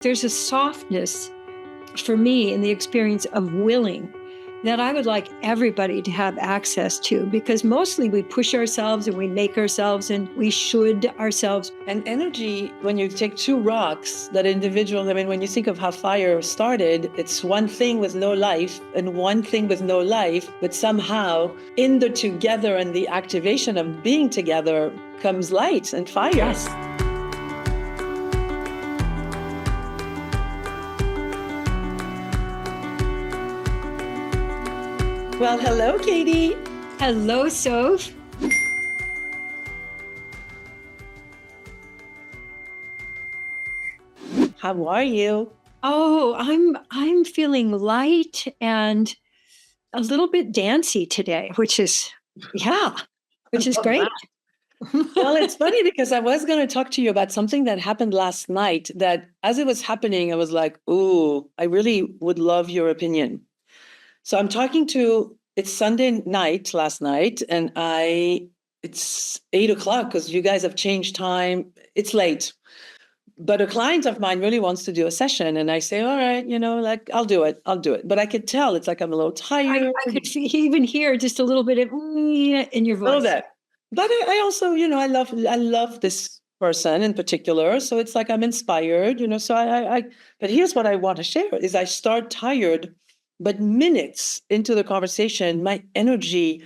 There's a softness for me in the experience of willing that I would like everybody to have access to, because mostly we push ourselves and we make ourselves and we should ourselves. And energy, when you take two rocks, that individual, I mean, when you think of how fire started, it's one thing with no life and one thing with no life, but somehow in the together and the activation of being together comes light and fire. Yes. Well, hello, Katie. Hello, Soph. How are you? Oh, I'm feeling light and a little bit dancey today, which is great. Well, it's funny because I was going to talk to you about something that happened last night that as it was happening, I was like, ooh, I really would love your opinion. So it's Sunday night last night, and it's 8 o'clock because you guys have changed time. It's late. But a client of mine really wants to do a session, and I say, all right, I'll do it. But I could tell it's like I'm a little tired. I could even hear just a little bit of in your voice. That. But I also, I love this person in particular. So it's like I'm inspired, so but here's what I want to share is I start tired, but minutes into the conversation, my energy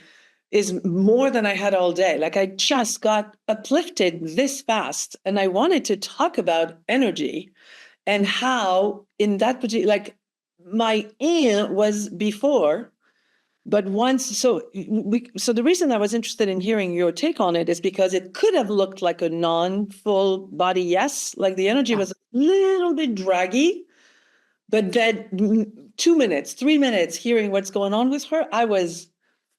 is more than I had all day. Like I just got uplifted this fast. And I wanted to talk about energy and how in that particular, like my was before, but once, so the reason I was interested in hearing your take on it is because it could have looked like a non-full body yes, like the energy was a little bit draggy, but then 2 minutes, 3 minutes hearing what's going on with her, I was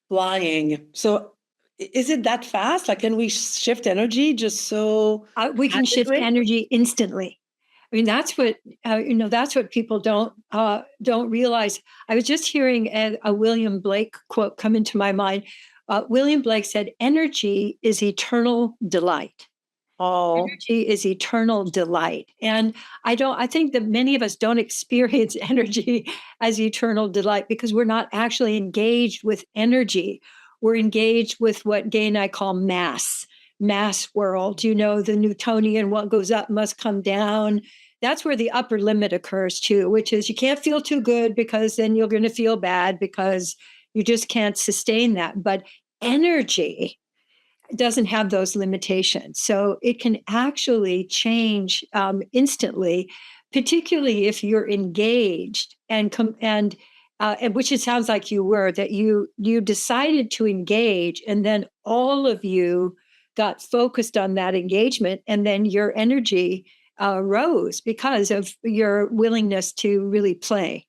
flying. So is it that fast? Like, can we shift energy just so? We can shift energy instantly. I mean, that's what people don't realize. I was just hearing a William Blake quote come into my mind. William Blake said, "Energy is eternal delight." Oh, energy is eternal delight. And I think that many of us don't experience energy as eternal delight because we're not actually engaged with energy. We're engaged with what Gay and I call mass world, the Newtonian, what goes up must come down. That's where the upper limit occurs too, which is you can't feel too good because then you're going to feel bad because you just can't sustain that. But energy doesn't have those limitations. So it can actually change instantly, particularly if you're engaged and which it sounds like you were, that you decided to engage, and then all of you got focused on that engagement, and then your energy rose because of your willingness to really play.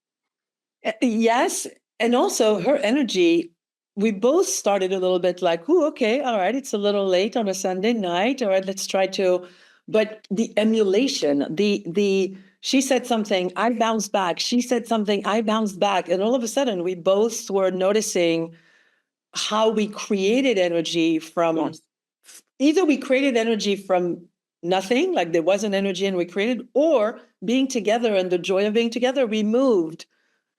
Yes. And also her energy, we both started a little bit like, oh, okay, all right, it's a little late on a Sunday night. All right, let's try to, but the emulation, she said something, I bounced back. She said something, I bounced back. And all of a sudden we both were noticing how we created energy from, either we created energy from nothing, like there wasn't energy and we created, or being together and the joy of being together, we moved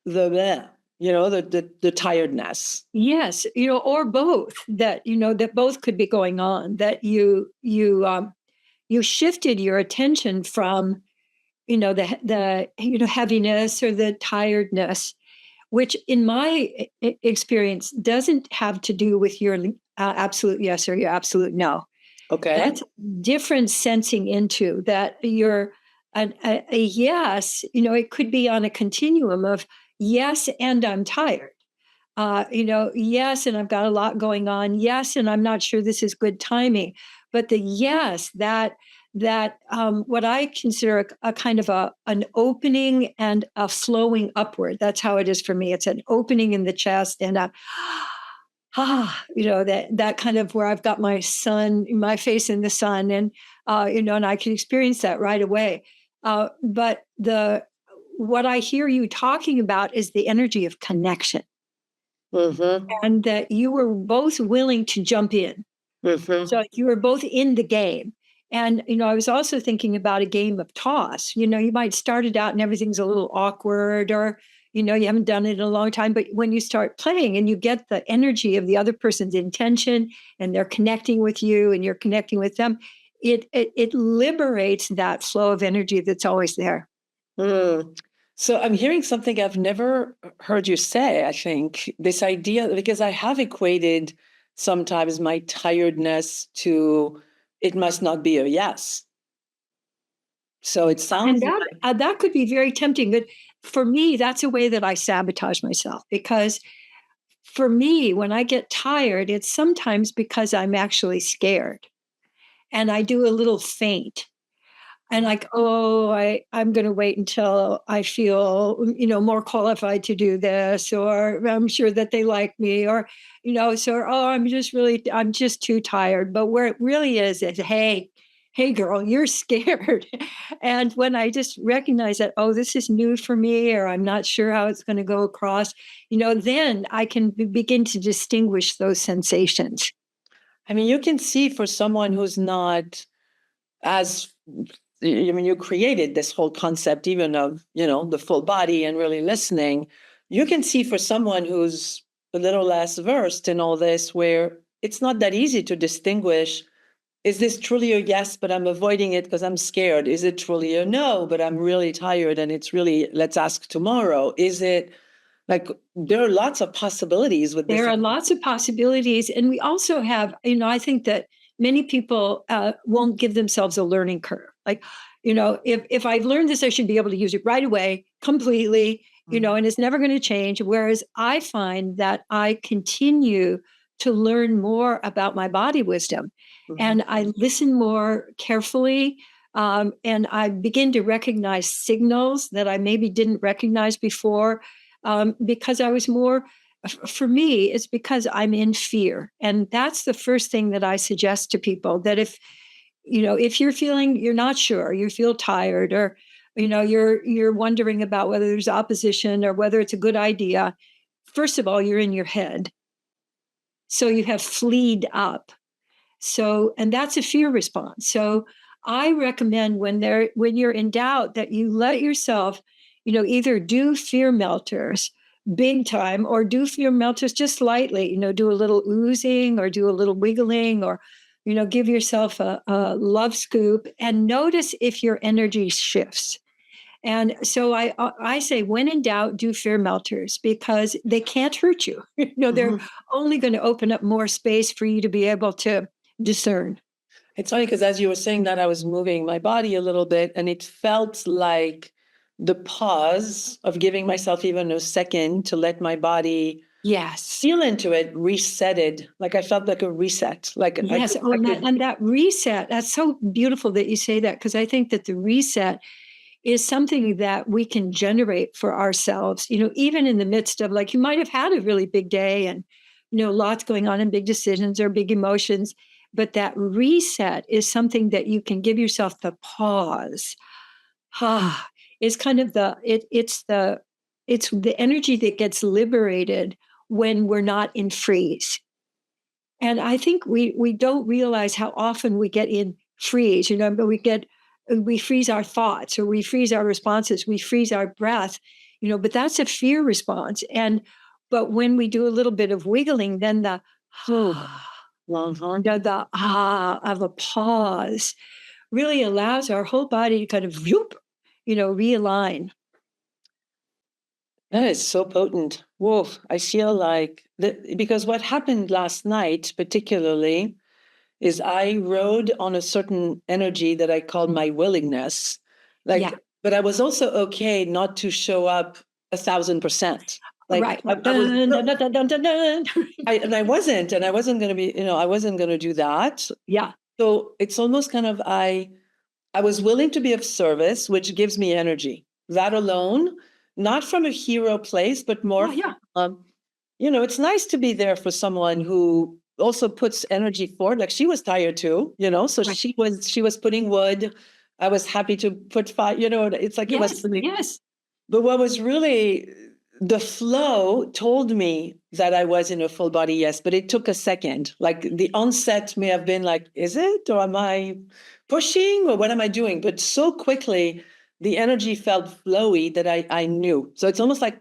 the tiredness. Yes, or both, that both could be going on, that you shifted your attention from, the heaviness or the tiredness, which in my experience doesn't have to do with your absolute yes or your absolute no. Okay. That's different sensing into that you're a yes, it could be on a continuum of yes, and I'm tired. Yes, and I've got a lot going on. Yes, and I'm not sure this is good timing. But the yes, that what I consider a kind of an opening and a flowing upward. That's how it is for me. It's an opening in the chest and that kind of where I've got my face in the sun, and and I can experience that right away. But what I hear you talking about is the energy of connection. Mm-hmm. And that you were both willing to jump in. Mm-hmm. So you were both in the game. And, I was also thinking about a game of toss. You might start it out and everything's a little awkward, or, you haven't done it in a long time. But when you start playing and you get the energy of the other person's intention, and they're connecting with you and you're connecting with them, it liberates that flow of energy that's always there. Mm. So I'm hearing something I've never heard you say, I think, this idea, because I have equated sometimes my tiredness to it must not be a yes. So it And sounds that could be very tempting. But for me, that's a way that I sabotage myself, because for me, when I get tired, it's sometimes because I'm actually scared, and I do a little faint. And like, oh, I'm going to wait until I feel, more qualified to do this, or I'm sure that they like me, or, so, oh, I'm just too tired. But where it really is, hey, girl, you're scared. And when I just recognize that, oh, this is new for me, or I'm not sure how it's going to go across, then I can begin to distinguish those sensations. I mean, you can see for someone who's not as, I mean, you created this whole concept even of, the full body and really listening. You can see for someone who's a little less versed in all this, where it's not that easy to distinguish, is this truly a yes, but I'm avoiding it because I'm scared? Is it truly a no, but I'm really tired and it's really, let's ask tomorrow? Is it like, there are lots of possibilities with this? There are lots of possibilities. And we also have, I think that many people won't give themselves a learning curve. Like, if I've learned this, I should be able to use it right away, completely, and it's never going to change. Whereas I find that I continue to learn more about my body wisdom, and I listen more carefully. And I begin to recognize signals that I maybe didn't recognize before, because I was more, for me, it's because I'm in fear. And that's the first thing that I suggest to people, that if you're feeling, you're not sure, you feel tired, or, you're wondering about whether there's opposition or whether it's a good idea. First of all, you're in your head. So you have fleed up. So, and that's a fear response. So I recommend when you're in doubt, that you let yourself, either do fear melters big time, or do fear melters just lightly, do a little oozing, or do a little wiggling, or, give yourself a love scoop, and notice if your energy shifts. And so I say, when in doubt, do fear melters, because they can't hurt you. They're only going to open up more space for you to be able to discern. It's funny because as you were saying that, I was moving my body a little bit, and it felt like the pause of giving myself even a second to let my body Yes. feel into it, resetted. Like I felt like a reset. Like Yes. And that reset, that's so beautiful that you say that, because I think that the reset is something that we can generate for ourselves, even in the midst of, like, you might have had a really big day, and, lots going on, and big decisions or big emotions. But that reset is something that you can give yourself the pause. It's kind of it's the energy that gets liberated when we're not in freeze. And I think we don't realize how often we get in freeze, but we freeze our thoughts, or we freeze our responses, we freeze our breath, but that's a fear response. But when we do a little bit of wiggling, then the long horn, the of a pause really allows our whole body to kind of realign. that is so potent. Whoa, I feel like because what happened last night, particularly, is I rode on a certain energy that I called my willingness. Like, Yeah. but I was also okay not to show up 1,000%. Like Right. I was, Dun, dun, dun, dun, dun, dun. I wasn't going to be, I wasn't going to do that. Yeah. So it's almost kind of, I was willing to be of service, which gives me energy. That alone, not from a hero place, but more, Yeah. it's nice to be there for someone who also puts energy forward. Like she was tired too, so Right. she was putting wood. I was happy to put fire, it's like it was. Yes. Yes. But what was really the flow told me that I was in a full body yes, but it took a second. Like the onset may have been like, is it, or am I pushing, or what am I doing? But so quickly, the energy felt flowy that I knew. So it's almost like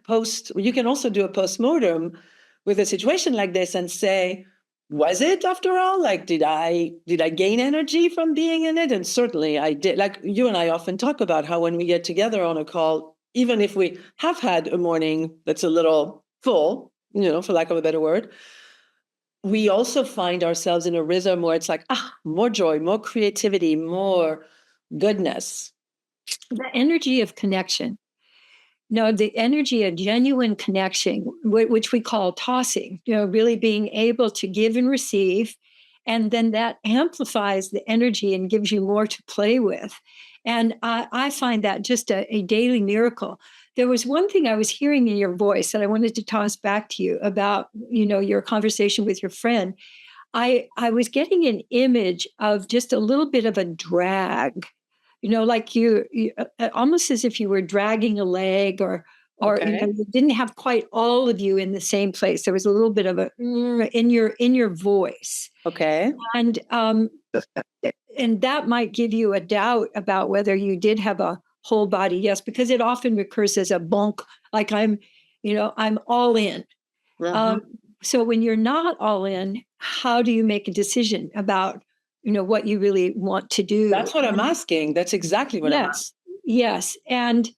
you can also do a postmortem with a situation like this and say, was it after all? Like, did I gain energy from being in it? And certainly I did. Like you and I often talk about how when we get together on a call, even if we have had a morning that's a little full, for lack of a better word, we also find ourselves in a rhythm where it's like, more joy, more creativity, more goodness. The energy of connection. No, the energy of genuine connection, which we call tossing, really being able to give and receive. And then that amplifies the energy and gives you more to play with. And I find that just a daily miracle. There was one thing I was hearing in your voice that I wanted to toss back to you about, your conversation with your friend. I was getting an image of just a little bit of a drag, like you almost as if you were dragging a leg, or Okay. you didn't have quite all of you in the same place. There was a little bit of a in your voice. Okay. And that might give you a doubt about whether you did have a whole body yes, because it often recurs as a bonk, like I'm all in. Mm-hmm. So when you're not all in, how do you make a decision about what you really want to do? That's what I'm asking. That's exactly what I'm asking. Yes. And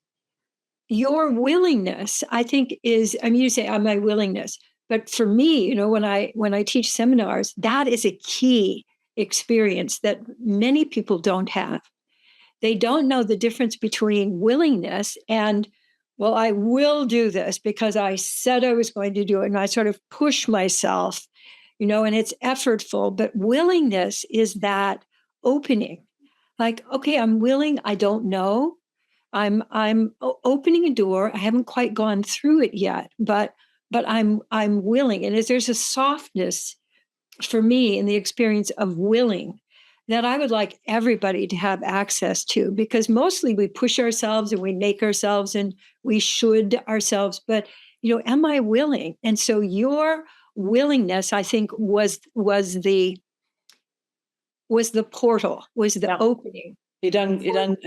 your willingness, I think, is, you say, my willingness. But for me, when I teach seminars, that is a key experience that many people don't have. They don't know the difference between willingness and, well, I will do this because I said I was going to do it. And I sort of push myself, and it's effortful. But willingness is that opening. Like, okay, I'm willing. I don't know. I'm opening a door. I haven't quite gone through it yet, but I'm willing. And there's a softness for me in the experience of willing that I would like everybody to have access to, because mostly we push ourselves and we make ourselves and we should ourselves. But am I willing? And so your willingness, I think, was the portal, was the opening. You done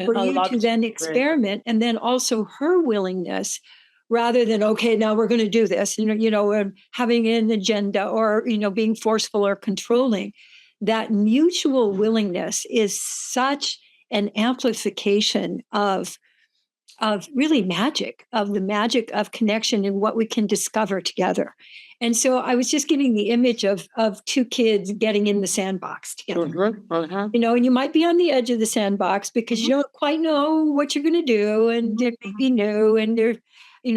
for you to then experiment, and then also her willingness, rather than, okay, now we're going to do this, having an agenda, or being forceful or controlling. That mutual willingness is such an amplification of really magic, of the magic of connection and what we can discover together. And so I was just getting the image of two kids getting in the sandbox together. And you might be on the edge of the sandbox because you don't quite know what you're going to do, and it may be new, and there,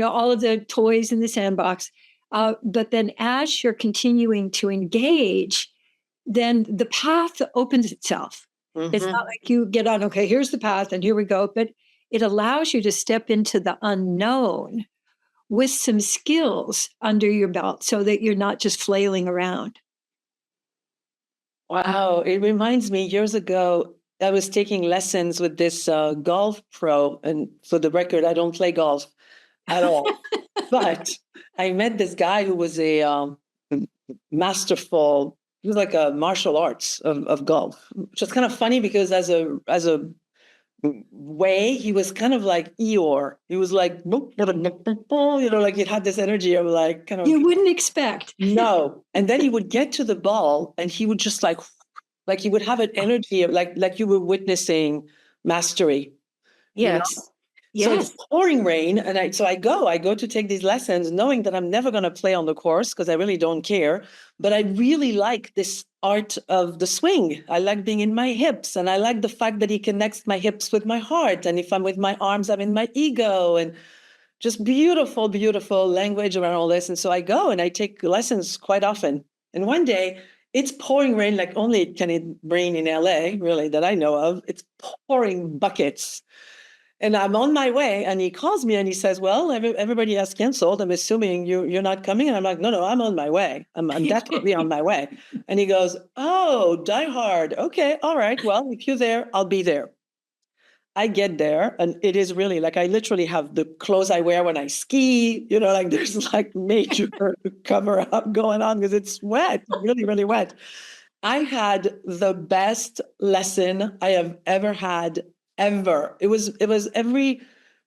all of the toys in the sandbox. But then as you're continuing to engage, then the path opens itself. It's not like you get on, okay, here's the path and here we go, but it allows you to step into the unknown with some skills under your belt so that you're not just flailing around. Wow. It reminds me, years ago, I was taking lessons with this golf pro. And for the record, I don't play golf at all. But I met this guy who was a masterful, he was like a martial arts of golf, which is kind of funny because as a way, he was kind of like Eeyore. He was like, like it had this energy of like kind of. You wouldn't expect. No. And then he would get to the ball and he would just like he would have an energy of like you were witnessing mastery. Yes. So it's pouring rain, and I go to take these lessons knowing that I'm never going to play on the course because I really don't care. But I really like this art of the swing. I like being in my hips, and I like the fact that he connects my hips with my heart. And if I'm with my arms, I'm in my ego, and just beautiful, beautiful language around all this. And so I go and I take lessons quite often. And one day it's pouring rain, like only it can rain in LA, really, that I know of. It's pouring buckets. And I'm on my way, and he calls me and he says, well, everybody has canceled. I'm assuming you're not coming. And I'm like, no, I'm on my way. I'm definitely on my way. And he goes, oh, die hard. Okay, all right. Well, if you're there, I'll be there. I get there and it is really like I literally have the clothes I wear when I ski, like there's like major cover up going on because it's wet, really, really wet. I had the best lesson I have ever had, ever. It was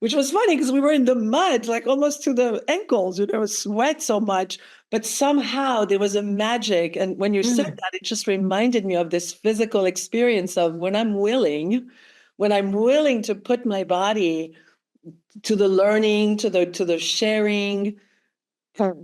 which was funny because we were in the mud, like almost to the ankles, it was sweat so much, but somehow there was a magic. And when you said that, it just reminded me of this physical experience of when I'm willing to put my body to the learning, to the sharing,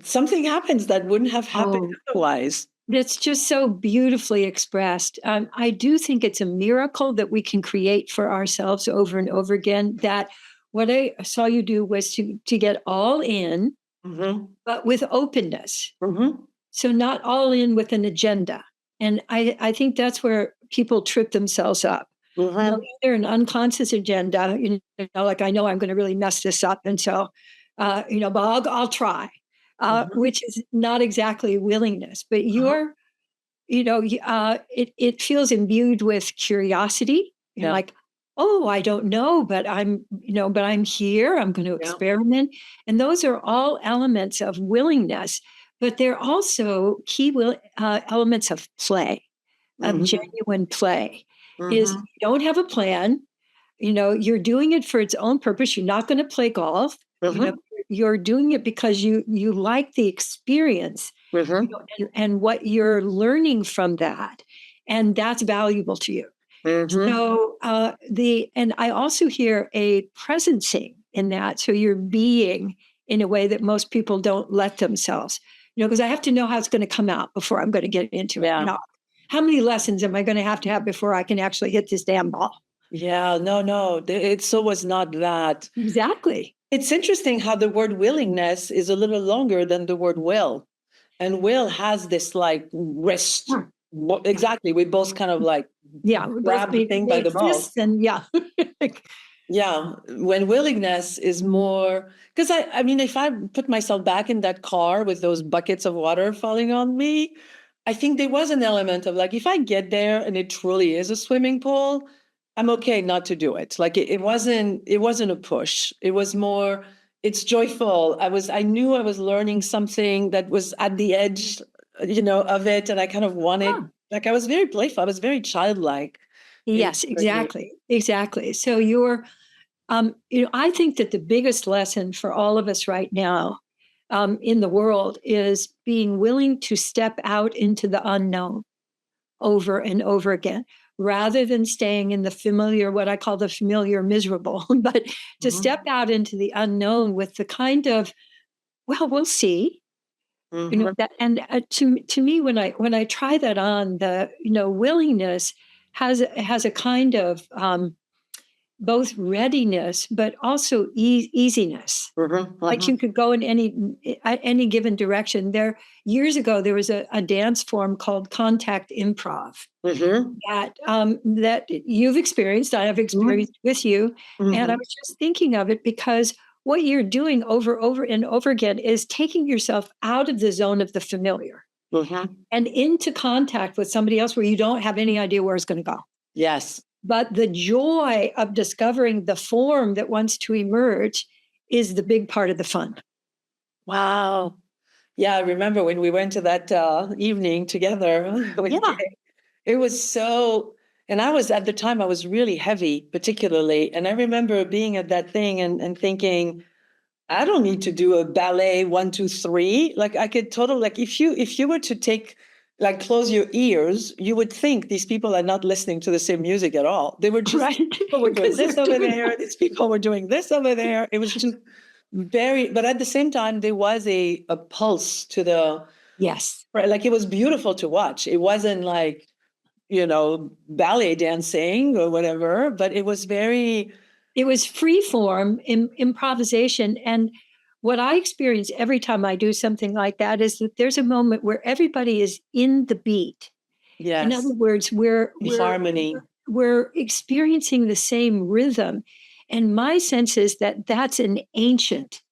something happens that wouldn't have happened otherwise. That's just so beautifully expressed. I do think it's a miracle that we can create for ourselves over and over again. That what I saw you do was to get all in, but with openness. So not all in with an agenda. And I think that's where people trip themselves up. Either an unconscious agenda, like I know I'm going to really mess this up, and so, but I'll try. Which is not exactly willingness, but it feels imbued with curiosity. You're like, oh, I don't know, but I'm here. I'm going to experiment. And those are all elements of willingness, but they're also key elements of play, of genuine play. Is you don't have a plan. You're doing it for its own purpose. You're not going to play golf. You're doing it because you like the experience and what you're learning from that, and that's valuable to you. So and I also hear a presencing in that. So you're being in a way that most people don't let themselves. Because I have to know how it's going to come out before I'm going to get into it. How many lessons am I going to have before I can actually hit this damn ball? Yeah, no, it so was not that. Exactly. It's interesting how the word willingness is a little longer than the word will. And will has this like wrist. Exactly. We both kind of like grab the thing by the balls. And yeah. When willingness is more, because I mean, if I put myself back in that car with those buckets of water falling on me, I think there was an element of like, if I get there and it truly is a swimming pool, I'm okay not to do it. Like it wasn't a push. It was more, it's joyful. I knew I was learning something that was at the edge, of it. And I kind of wanted, like I was very playful. I was very childlike. Yes, exactly. So you're, I think that the biggest lesson for all of us right now in the world is being willing to step out into the unknown over and over again, rather than staying in the familiar, what I call the familiar miserable, but to step out into the unknown with the kind of, well, we'll see. That, and to me, when I try that on, the willingness has a kind of both readiness, but also easiness. Like you could go in any given direction. Years ago, there was a dance form called contact improv that you've experienced, I have experienced with you. And I was just thinking of it because what you're doing over and over again is taking yourself out of the zone of the familiar and into contact with somebody else where you don't have any idea where it's going to go. Yes. But the joy of discovering the form that wants to emerge is the big part of the fun. Wow. Yeah, I remember when we went to that evening together. It was so, and at the time, I was really heavy, particularly. And I remember being at that thing and thinking, I don't need to do a ballet 1, 2, 3. Like I could totally, like if you were to close your ears, you would think these people are not listening to the same music at all. They were just, people were doing this over there. These people were doing this over there. It was just but at the same time, there was a pulse to the, like it was beautiful to watch. It wasn't like, ballet dancing or whatever, but it was free form improvisation. And what I experience every time I do something like that is that there's a moment where everybody is in the beat. Yes. In other words, we're harmony. We're experiencing the same rhythm. And my sense is that that's an ancient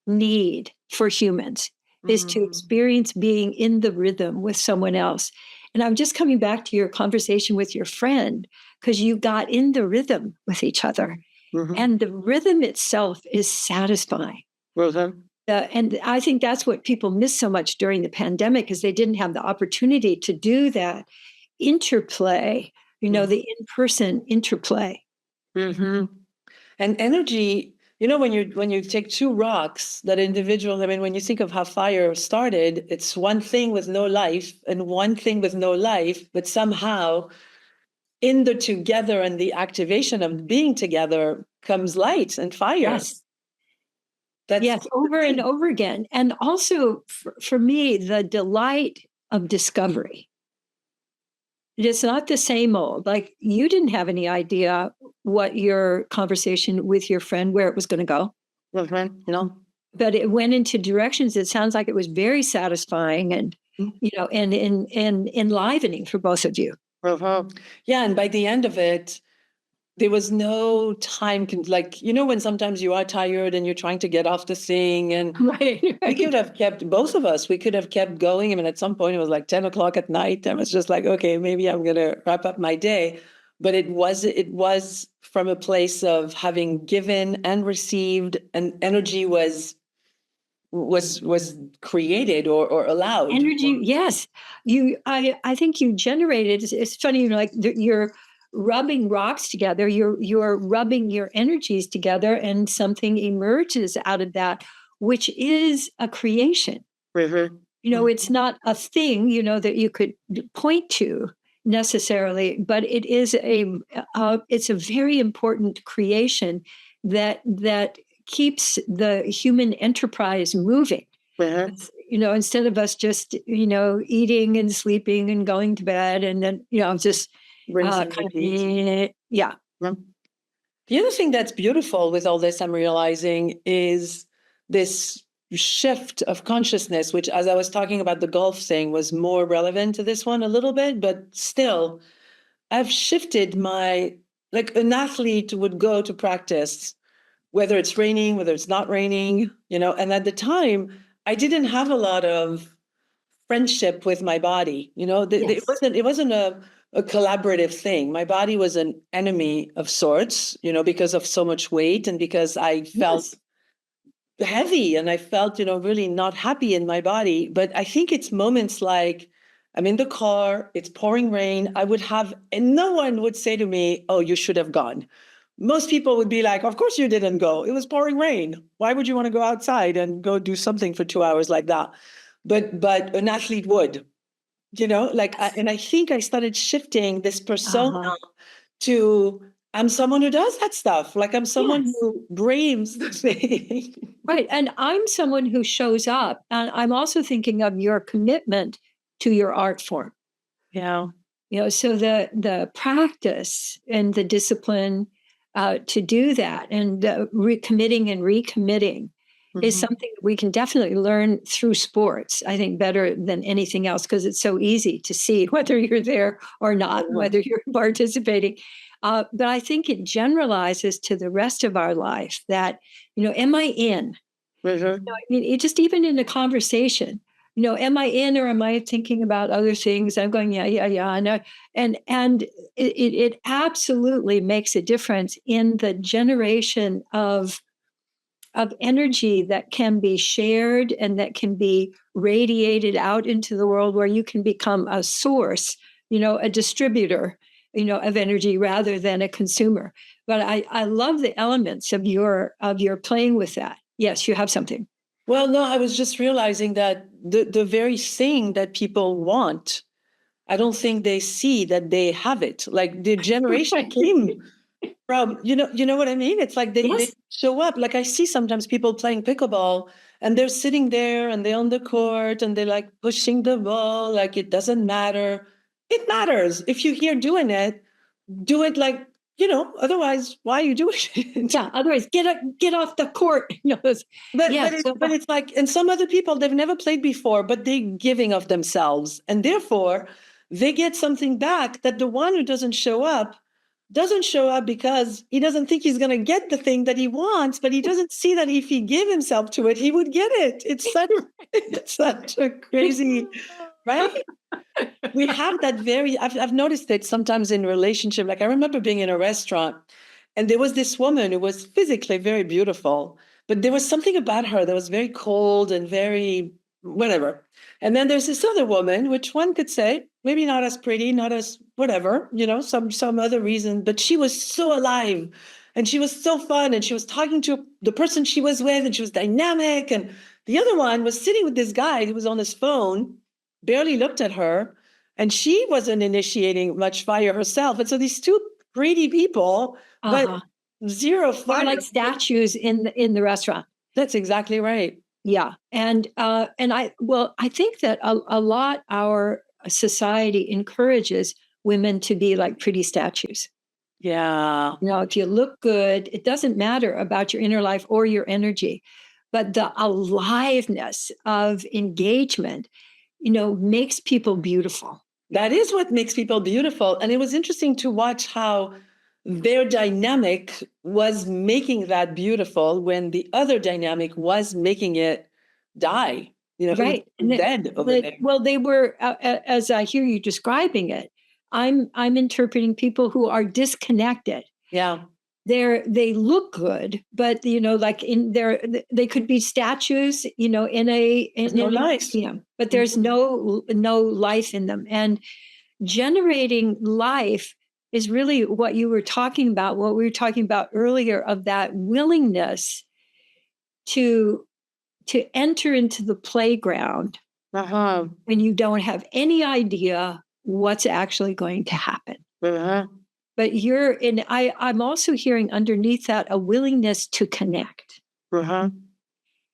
need for humans, is to experience being in the rhythm with someone else. And I'm just coming back to your conversation with your friend, because you got in the rhythm with each other. And the rhythm itself is satisfying. And I think that's what people miss so much during the pandemic, because they didn't have the opportunity to do that interplay, the in-person interplay. And energy, when you take two rocks, that individual, I mean, when you think of how fire started, it's one thing with no life and one thing with no life, but somehow in the together and the activation of being together comes light and fire. Yes. Yes, over and over again. And also for me, the delight of discovery. It's not the same old. Like, you didn't have any idea what your conversation with your friend, where it was going to go. No. But it went into directions. It sounds like it was very satisfying and, and enlivening for both of you. Yeah. And by the end of it, there was no time, when sometimes you are tired and you're trying to get off the thing, and right. we could have kept, both of us, we could have kept going. I mean, at some point it was like 10 o'clock at night. I was just like, okay, maybe I'm going to wrap up my day. But it was from a place of having given and received, and energy was created or allowed. Energy, yes. I think you generated, it's funny, like you're rubbing rocks together, you're rubbing your energies together, and something emerges out of that, which is a creation. It's not a thing, that you could point to necessarily, but it is it's a very important creation that keeps the human enterprise moving. Instead of us just, eating and sleeping and going to bed and then, just yeah. The other thing that's beautiful with all this, I'm realizing, is this shift of consciousness, which, as I was talking about the golf thing, was more relevant to this one a little bit, but still, I've shifted like an athlete would go to practice, whether it's raining, whether it's not raining, and at the time, I didn't have a lot of friendship with my body. Yes. It wasn't a collaborative thing. My body was an enemy of sorts, because of so much weight and because I felt heavy and I felt, really not happy in my body. But I think it's moments like I'm in the car, it's pouring rain. And no one would say to me, oh, you should have gone. Most people would be like, of course you didn't go. It was pouring rain. Why would you want to go outside and go do something for 2 hours like that? But an athlete would, and I think I started shifting this persona to, I'm someone who does that stuff. Like, I'm someone who braves the thing. Right. And I'm someone who shows up. And I'm also thinking of your commitment to your art form. Yeah. So the practice and the discipline to do that, and recommitting and recommitting is something we can definitely learn through sports, I think, better than anything else, because it's so easy to see whether you're there or not, whether you're participating. But I think it generalizes to the rest of our life that, am I in? I mean, even in a conversation, am I in, or am I thinking about other things? I'm going, yeah. And it absolutely makes a difference in the generation of energy that can be shared and that can be radiated out into the world, where you can become a source, a distributor, of energy rather than a consumer. But I love the elements of your playing with that. Yes, you have something. Well, no, I was just realizing that the very thing that people want, I don't think they see that they have it. Like, the generation came from, you know what I mean? It's like they show up. Like, I see sometimes people playing pickleball and they're sitting there and they're on the court and they're like pushing the ball. Like, it doesn't matter. It matters. If you're here doing it, do it like, otherwise, why are you doing it? Yeah, otherwise, get off the court. But it's like, and some other people, they've never played before, but they're giving of themselves. And therefore, they get something back that the one who doesn't show up because he doesn't think he's going to get the thing that he wants, but he doesn't see that if he gave himself to it, he would get it. It's such a crazy, right? We have that I've noticed it sometimes in relationship. Like, I remember being in a restaurant And there was this woman who was physically very beautiful, but there was something about her that was very cold and very whatever. And then there's this other woman, which one could say maybe not as pretty, not as whatever, some other reason, but she was so alive and she was so fun and she was talking to the person she was with and she was dynamic. And the other one was sitting with this guy who was on his phone, barely looked at her, and she wasn't initiating much fire herself. And so these two pretty people, but Uh-huh. zero They're fire. like statues in the restaurant. That's exactly right. Yeah. And I think that a lot our society encourages women to be like pretty statues. Yeah. If you look good, it doesn't matter about your inner life or your energy, but the aliveness of engagement, makes people beautiful. That is what makes people beautiful. And it was interesting to watch how their dynamic was making that beautiful when the other dynamic was making it die. It Right. was dead over there. Well, they were, as I hear you describing it, I'm interpreting people who are disconnected. Yeah. They look good, but like they could be statues, in No a life. museum, but there's no life in them. And generating life is really what you were talking about, what we were talking about earlier, of that willingness to enter into the playground Uh-huh. when you don't have any idea what's actually going to happen. Uh-huh. But I'm also hearing underneath that a willingness to connect. Uh-huh.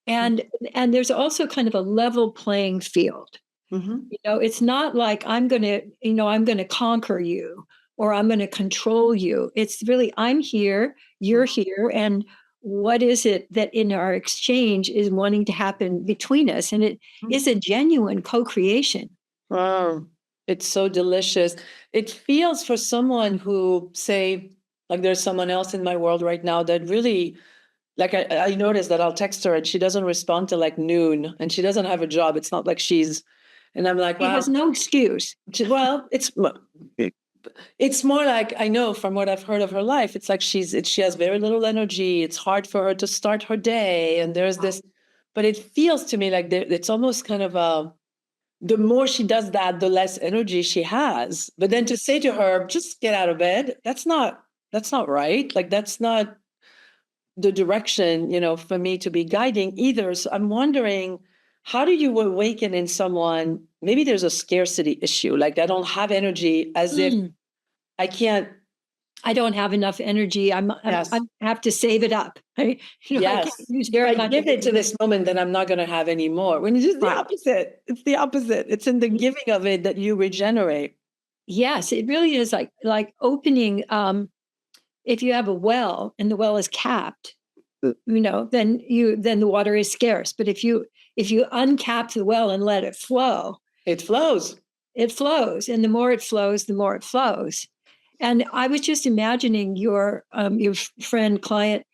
And there's also kind of a level playing field. Mm-hmm. It's not like I'm going to conquer you or I'm going to control you. It's really, I'm here, you're here, and what is it that in our exchange is wanting to happen between us? And it is a genuine co-creation. Wow. It's so delicious. It feels for someone who, say, like there's someone else in my world right now that really, like I noticed that I'll text her and she doesn't respond till like noon and she doesn't have a job. It's not like and I'm like, He has wow. no excuse. Well, it's more like, I know from what I've heard of her life, it's like she has very little energy. It's hard for her to start her day. And there's this, but it feels to me like it's almost kind of the more she does that, the less energy she has. But then to say to her, just get out of bed, that's not right. Like that's not the direction, for me to be guiding either. So I'm wondering, how do you awaken in someone? Maybe there's a scarcity issue, like I don't have energy, as if I can't. I don't have enough energy. Yes. I have to save it up. I Yes. can't use If I give it to this moment, then I'm not going to have any more. When it's just the Right. opposite. It's the opposite. It's in the giving of it that you regenerate. Yes, it really is like opening. If you have a well and the well is capped, then the water is scarce. But if you uncap the well and let it flow, it flows. It flows, and the more it flows, the more it flows. And I was just imagining your friend client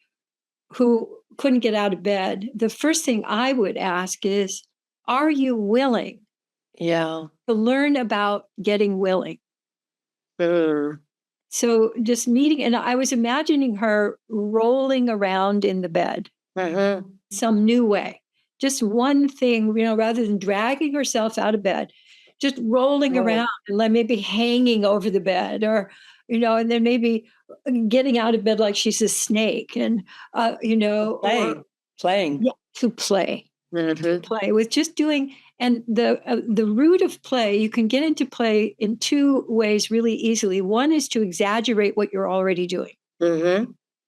who couldn't get out of bed. The first thing I would ask is, are you willing? Yeah. To learn about getting willing. So just meeting, and I was imagining her rolling around in the bed, some new way, just one thing, rather than dragging herself out of bed, just rolling around and maybe hanging over the bed, or, and then maybe getting out of bed like she's a snake, and, playing. Yeah, to play. To play with just doing. And the root of play, you can get into play in two ways really easily. One is to exaggerate what you're already doing.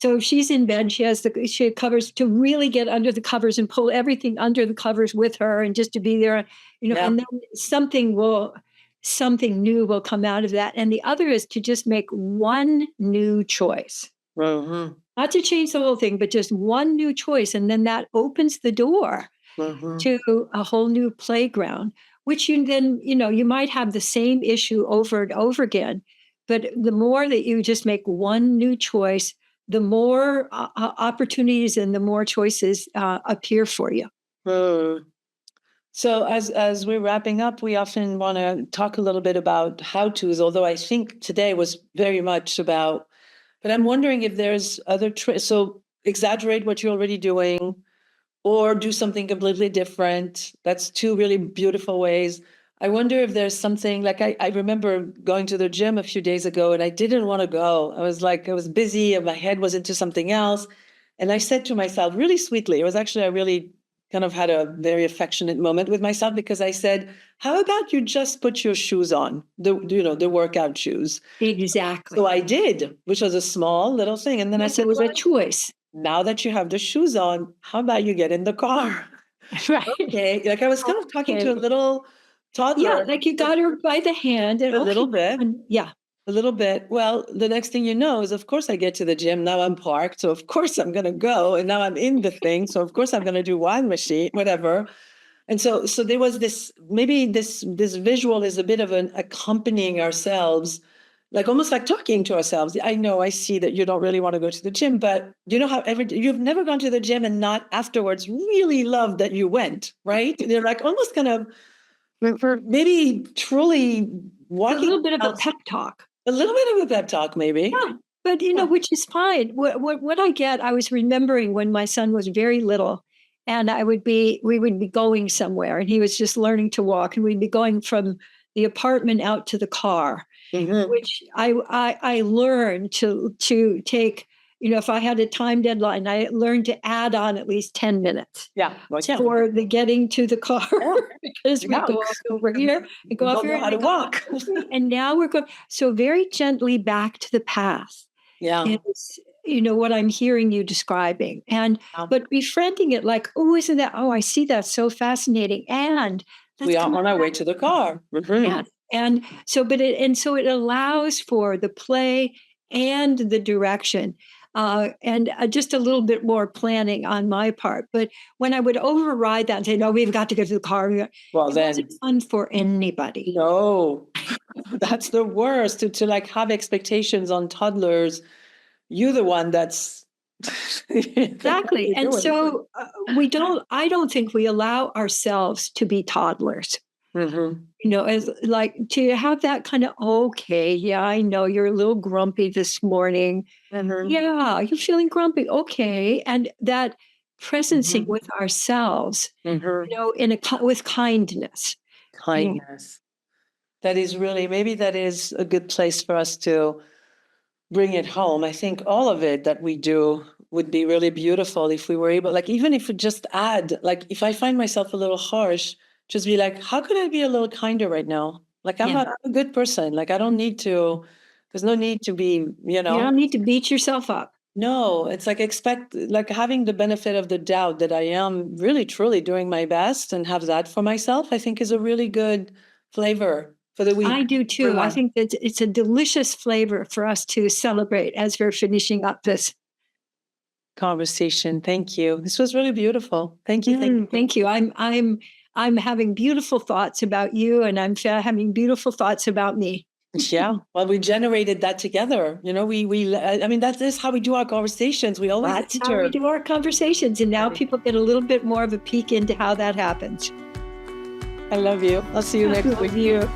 So if she's in bed, she has covers, to really get under the covers and pull everything under the covers with her, and just to be there, and then something new will come out of that. And the other is to just make one new choice. Not to change the whole thing, but just one new choice. And then that opens the door to a whole new playground, which you might have the same issue over and over again. But the more that you just make one new choice, the more opportunities and the more choices appear for you. So as we're wrapping up, we often want to talk a little bit about how-tos, although I think today was very much about But I'm wondering if there's other so exaggerate what you're already doing or do something completely different. That's two really beautiful ways. I wonder if there's something like I remember going to the gym a few days ago and I didn't want to go. I was busy and my head was into something else. And I said to myself really sweetly, it was actually, I really kind of had a very affectionate moment with myself because I said, how about you just put your shoes on, the workout shoes? Exactly. So I did, which was a small little thing. And then I Yes, said, it was a well, choice. now that you have the shoes on, how about you get in the car? Right. Okay. Like I was kind of talking to a Okay. little Yeah, toddler like you got her by the hand and a okay, little bit. yeah. A little bit. Well, the next thing you know is, of course, I get to the gym. Now I'm parked. So, of course, I'm going to go. And now I'm in the thing. So, of course, I'm going to do one machine, whatever. And so there was this, maybe this visual is a bit of an accompanying ourselves, like almost like talking to ourselves. I know, I see that you don't really want to go to the gym, but you know how you've never gone to the gym and not afterwards really loved that you went, right? They're like almost kind of for maybe truly A walking little bit of a out. pep talk. A little bit of a pep talk, maybe. Yeah, but, Yeah. which is fine. What I get, I was remembering when my son was very little, and we would be going somewhere, and he was just learning to walk, and we'd be going from the apartment out to the car, Mhm. which I learned to take, if I had a time deadline, I learned to add on at least 10 minutes Yeah. Well, yeah. for the getting to the car Yeah. because we Yeah. go off over here and go You off don't here know how and to I go off walk. over here, and now we're going so very gently back to the path Yeah. is what I'm hearing you describing, and Yeah. but befriending it like, oh, isn't that, oh, I see, that's so fascinating, and let's We are come on our way to the car. Mhm. back. And so it allows for the play and the direction, and just a little bit more planning on my part. But when I would override that and say, no, we've got to get to the car, Well, it then, wasn't fun for anybody. no, that's the worst to like have expectations on toddlers. You're the one that's Exactly. And doing. so I don't think we allow ourselves to be toddlers, Mhm. as like to have that kind of, okay, yeah, I know you're a little grumpy this morning. Mhm. Yeah, you're feeling grumpy. Okay. And that presencing Mhm. with ourselves, Mhm. with kindness. you know. Kindness. That is really, maybe that is a good place for us to bring it home. I think all of it that we do would be really beautiful if we were able, like, even if we just add, like, if I find myself a little harsh, just be like, how could I be a little kinder right now? Like, I'm Yeah. a good person. Like, I don't need to, there's no need to be, You don't need to beat yourself up. no, it's like expect, like having the benefit of the doubt that I am really truly doing my best and have that for myself, I think is a really good flavor for the week. I do too. I Everyone. think that it's a delicious flavor for us to celebrate as we're finishing up this. Conversation. Thank you. This was really beautiful. Thank you. Thank you. Thank you. I'm having beautiful thoughts about you, and I'm having beautiful thoughts about me. Yeah. Well, we generated that together. I mean, that is how we do our conversations. We always That's how enter. we do our conversations, and now people get a little bit more of a peek into how that happens. I love you. I'll see you next week. With you.